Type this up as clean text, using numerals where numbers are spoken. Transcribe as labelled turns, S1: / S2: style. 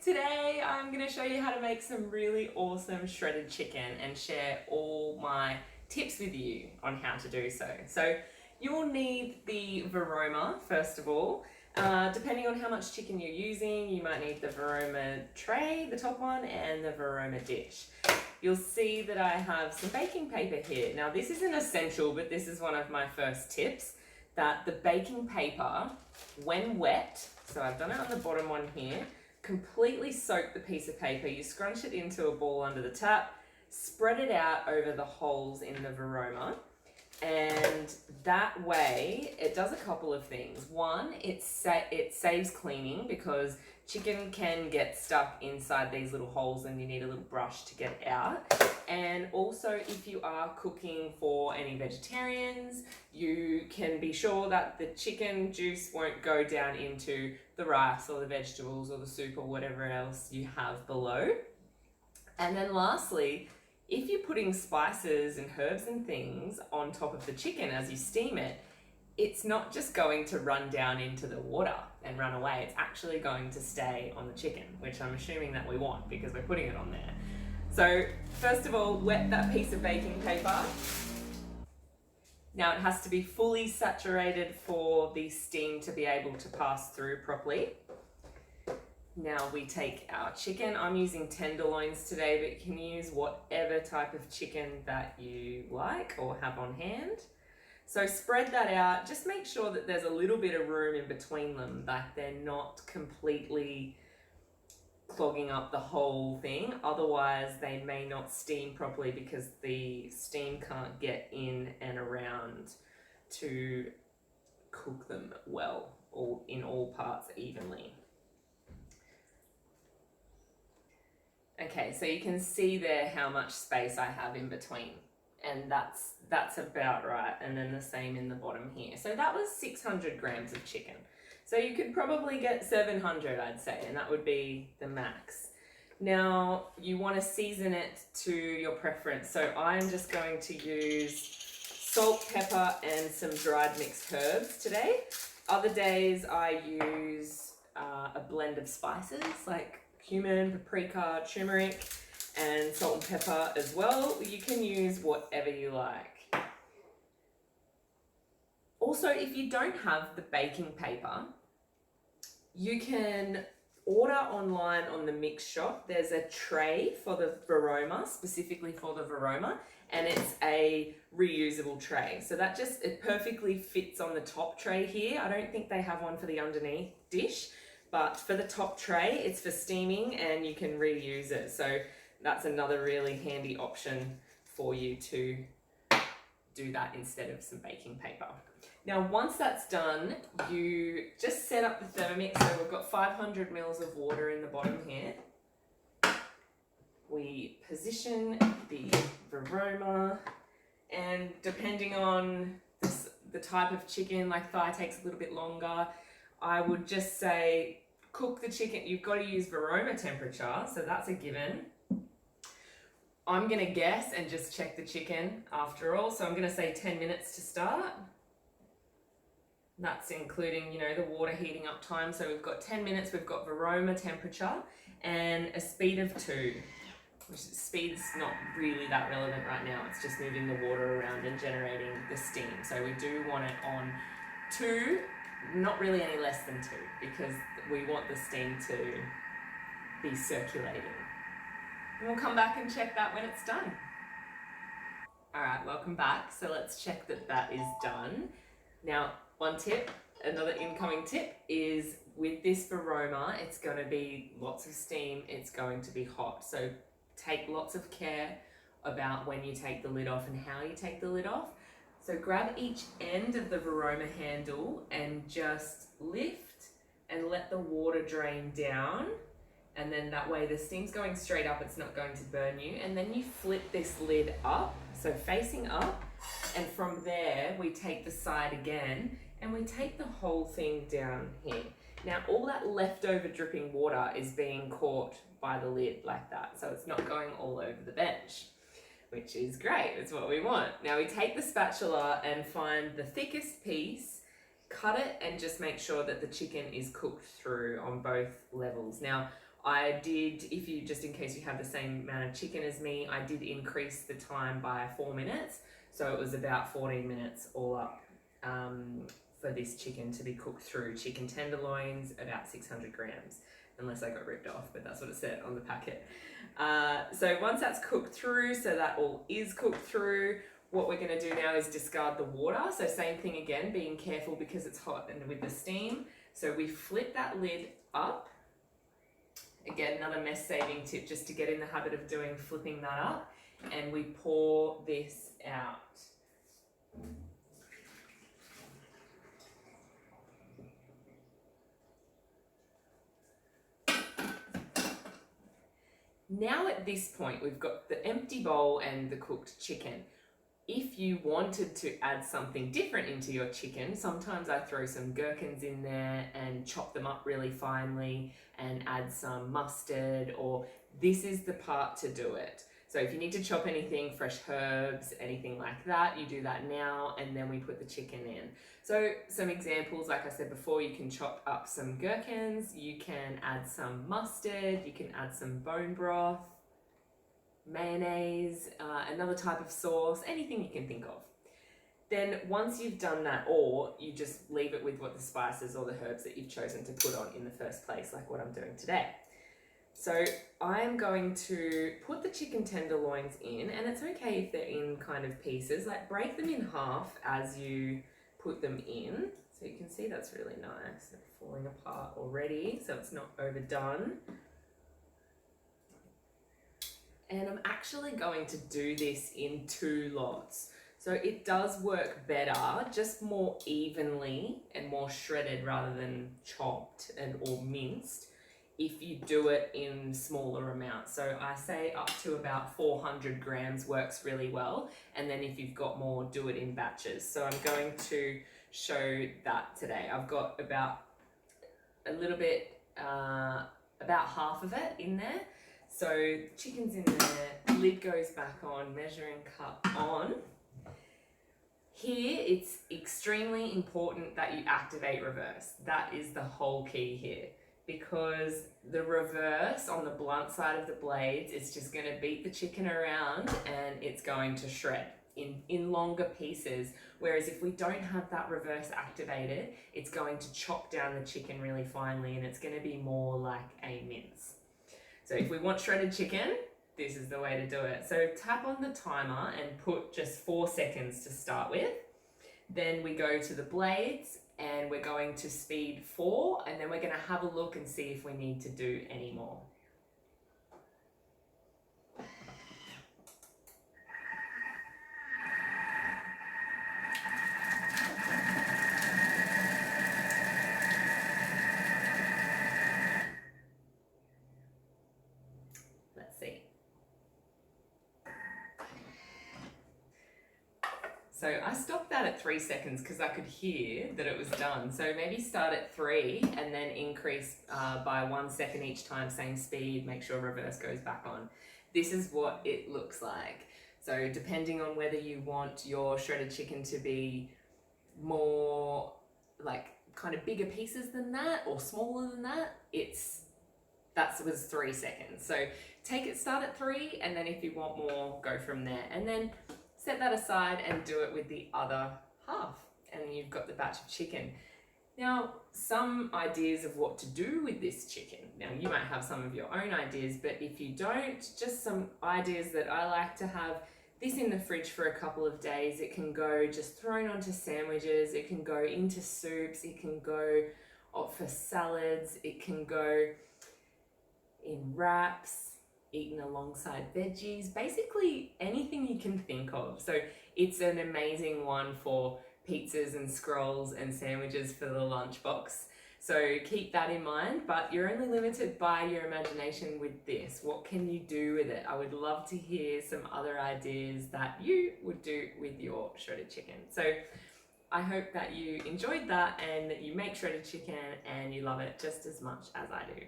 S1: Today I'm going to show you how to make some really awesome shredded chicken and share all my tips with you on how to do so. So you will need the Varoma first of all. Depending on how much chicken you're using, you might need the Varoma tray, the top one, and the Varoma dish. You'll see that I have some baking paper here. Now this isn't essential, but this is one of my first tips, that the baking paper, when wet, so I've done it on the bottom one here, completely soak the piece of paper. You scrunch it into a ball under the tap, spread it out over the holes in the Varoma, and that way it does a couple of things. One, it saves cleaning because chicken can get stuck inside these little holes and you need a little brush to get it out. And also, if you are cooking for any vegetarians, you can be sure that the chicken juice won't go down into the rice or the vegetables or the soup or whatever else you have below. And then lastly, if you're putting spices and herbs and things on top of the chicken as you steam it, it's not just going to run down into the water and run away. It's actually going to stay on the chicken, which I'm assuming that we want because we're putting it on there. So first of all, wet that piece of baking paper. Now it has to be fully saturated for the steam to be able to pass through properly. Now we take our chicken. I'm using tenderloins today, but you can use whatever type of chicken that you like or have on hand. So spread that out. Just make sure that there's a little bit of room in between them, that they're not completely clogging up the whole thing. Otherwise, they may not steam properly because the steam can't get in and around to cook them well or in all parts evenly. Okay, so you can see there how much space I have in between, and that's about right. And then the same in the bottom here. So that was 600 grams of chicken. So you could probably get 700, I'd say, and that would be the max. Now you want to season it to your preference. So I'm just going to use salt, pepper, and some dried mixed herbs today. Other days I use a blend of spices like cumin, paprika, turmeric, and salt and pepper as well. You can use whatever you like. Also, if you don't have the baking paper, you can order online on the Mix Shop. There's a tray for the Varoma, specifically for the Varoma, and it's a reusable tray. So that it perfectly fits on the top tray here. I don't think they have one for the underneath dish, but for the top tray, it's for steaming and you can reuse it. So that's another really handy option for you to do that instead of some baking paper. Now, once that's done, you just set up the Thermomix. So we've got 500 mils of water in the bottom here. We position the Varoma, and depending on the type of chicken, like thigh takes a little bit longer, I would just say cook the chicken. You've got to use Varoma temperature, so that's a given. I'm going to guess and just check the chicken after all. So I'm going to say 10 minutes to start. That's including, the water heating up time. So we've got 10 minutes, we've got Varoma temperature and a speed of 2. Which speed's not really that relevant right now. It's just moving the water around and generating the steam. So we do want it on 2, not really any less than 2, because we want the steam to be circulating. And we'll come back and check that when it's done. All right, welcome back. So let's check that that is done. Now, another incoming tip is with this Varoma, it's going to be lots of steam, it's going to be hot. So take lots of care about when you take the lid off and how you take the lid off. So grab each end of the Varoma handle and just lift and let the water drain down. And then that way the steam's going straight up, it's not going to burn you. And then you flip this lid up, so facing up. And from there, we take the side again and we take the whole thing down here. Now, all that leftover dripping water is being caught by the lid like that. So it's not going all over the bench, which is great. It's what we want. Now we take the spatula and find the thickest piece, cut it, and just make sure that the chicken is cooked through on both levels. Now, I did, if you, just in case you have the same amount of chicken as me, I did increase the time by 4 minutes. So it was about 14 minutes all up for this chicken to be cooked through. Chicken tenderloins, about 600 grams, unless I got ripped off, but that's what it said on the packet. So once that's cooked through, so that all is cooked through, what we're going to do now is discard the water. So same thing again, being careful because it's hot and with the steam. So we flip that lid up. Again, another mess saving tip, just to get in the habit of flipping that up, and we pour this out. Now at this point, we've got the empty bowl and the cooked chicken. If you wanted to add something different into your chicken, sometimes I throw some gherkins in there and chop them up really finely and add some mustard, or this is the part to do it. So if you need to chop anything, fresh herbs, anything like that, you do that now, and then we put the chicken in. So some examples, like I said before, you can chop up some gherkins, you can add some mustard, you can add some bone broth, mayonnaise, another type of sauce, anything you can think of. Then once you've done that, or you just leave it with what the spices or the herbs that you've chosen to put on in the first place, like what I'm doing today. So I'm going to put the chicken tenderloins in, and it's okay if they're in kind of pieces, like break them in half as you put them in. So you can see that's really nice. They're falling apart already, so it's not overdone. And I'm actually going to do this in 2 lots. So it does work better, just more evenly and more shredded rather than chopped or minced, if you do it in smaller amounts. So I say up to about 400 grams works really well. And then if you've got more, do it in batches. So I'm going to show that today. I've got about a little bit, about half of it in there. So chicken's in there, lid goes back on, measuring cup on. Here, it's extremely important that you activate reverse. That is the whole key here, because the reverse on the blunt side of the blades, it's just going to beat the chicken around and it's going to shred in longer pieces. Whereas if we don't have that reverse activated, it's going to chop down the chicken really finely and it's going to be more like a mince. So if we want shredded chicken, this is the way to do it. So tap on the timer and put just 4 seconds to start with. Then we go to the blades and we're going to speed 4, and then we're going to have a look and see if we need to do any more. So I stopped that at 3 seconds because I could hear that it was done. So maybe start at 3 and then increase by 1 second each time, same speed, make sure reverse goes back on. This is what it looks like. So depending on whether you want your shredded chicken to be more like kind of bigger pieces than that or smaller than that, that was 3 seconds. So start at 3, and then if you want more, go from there. And then set that aside and do it with the other half, and you've got the batch of chicken. Now, some ideas of what to do with this chicken. Now, you might have some of your own ideas, but if you don't, just some ideas that I like to have this in the fridge for a couple of days. It can go just thrown onto sandwiches, it can go into soups, it can go for salads, it can go in wraps, eaten alongside veggies, basically anything you can think of. So it's an amazing one for pizzas and scrolls and sandwiches for the lunchbox. So keep that in mind, but you're only limited by your imagination with this. What can you do with it? I would love to hear some other ideas that you would do with your shredded chicken. So I hope that you enjoyed that and that you make shredded chicken and you love it just as much as I do.